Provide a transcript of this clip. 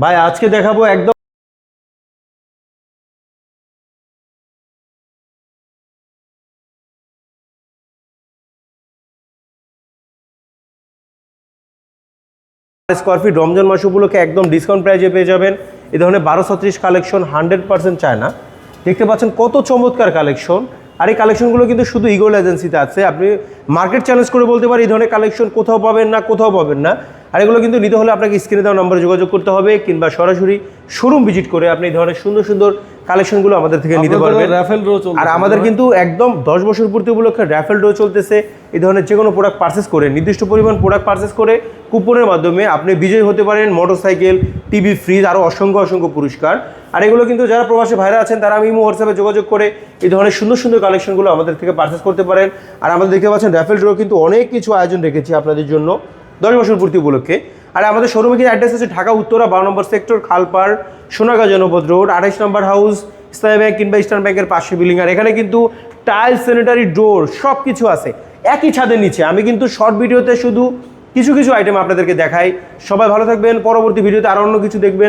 ভাই আজকে দেখাবো একদম স্কোয়ার ফিট রমজান মাস উপলক্ষে একদম ডিসকাউন্ট প্রাইজে পেয়ে যাবেন। এই ধরনের 1236 কালেকশন 100% চায়না। দেখতে পাচ্ছেন কত চমৎকার কালেকশন। আর এই কালেকশনগুলো কিন্তু শুধু ইগল এজেন্সিতে আছে। আপনি মার্কেট চ্যালেঞ্জ করে বলতে পারেন এই ধরনের কালেকশন কোথাও পাবেন না, কোথাও পাবেন না। আর এগুলো কিন্তু নিতে হলে আপনাকে স্ক্রিনে দেওয়া নম্বরে যোগাযোগ করতে হবে, কিংবা সরাসরি শোরুম ভিজিট করে আপনি এই ধরনের সুন্দর সুন্দর কালেকশনগুলো আমাদের থেকে নিতে পারবেন। রাফেল ড্র চলছে, আর আমাদের কিন্তু একদম 10 বছর পূর্তি উপলক্ষে রাফেল ড্র চলতেছে। এই ধরনের যে কোনো প্রোডাক্ট পারচেস করে, নির্দিষ্ট পরিমাণ প্রোডাক্ট পারচেস করে কুপনের মাধ্যমে আপনি বিজয়ী হতে পারেন মোটরসাইকেল, টিভি, ফ্রিজ, আরও অসংখ্য অসংখ্য পুরস্কার। আর এগুলো কিন্তু যারা প্রবাসী ভাইরা আছেন তারা ইমো হোয়াটসঅ্যাপে যোগাযোগ করে এই ধরনের সুন্দর সুন্দর কালেকশনগুলো আমাদের থেকে পারচেস করতে পারেন। আর আমাদের দেখতে পাচ্ছেন রাফেল ড্র কিন্তু অনেক কিছু আয়োজন রেখেছি আপনাদের জন্য 10 বছর পূর্তি উপলক্ষে। আর আমাদের শোরুমে কিন্তু অ্যাড্রেস আছে ঢাকা উত্তরা 12 নম্বর সেক্টর, খালপাড়, সোনাগাঁ জনপদ রোড, 28 নম্বর হাউস, ইসলামী ব্যাংক কিংবা ইস্টার্ন ব্যাংকের পাশে বিল্ডিং। আর এখানে কিন্তু টাইলস, স্যানিটারি, ডোর সব কিছু আছে একই ছাদের নিচে। আমি কিন্তু শর্ট ভিডিওতে শুধু কিছু কিছু আইটেম আপনাদেরকে দেখাই। সবাই ভালো থাকবেন, পরবর্তী ভিডিওতে আরও অন্য কিছু দেখবেন।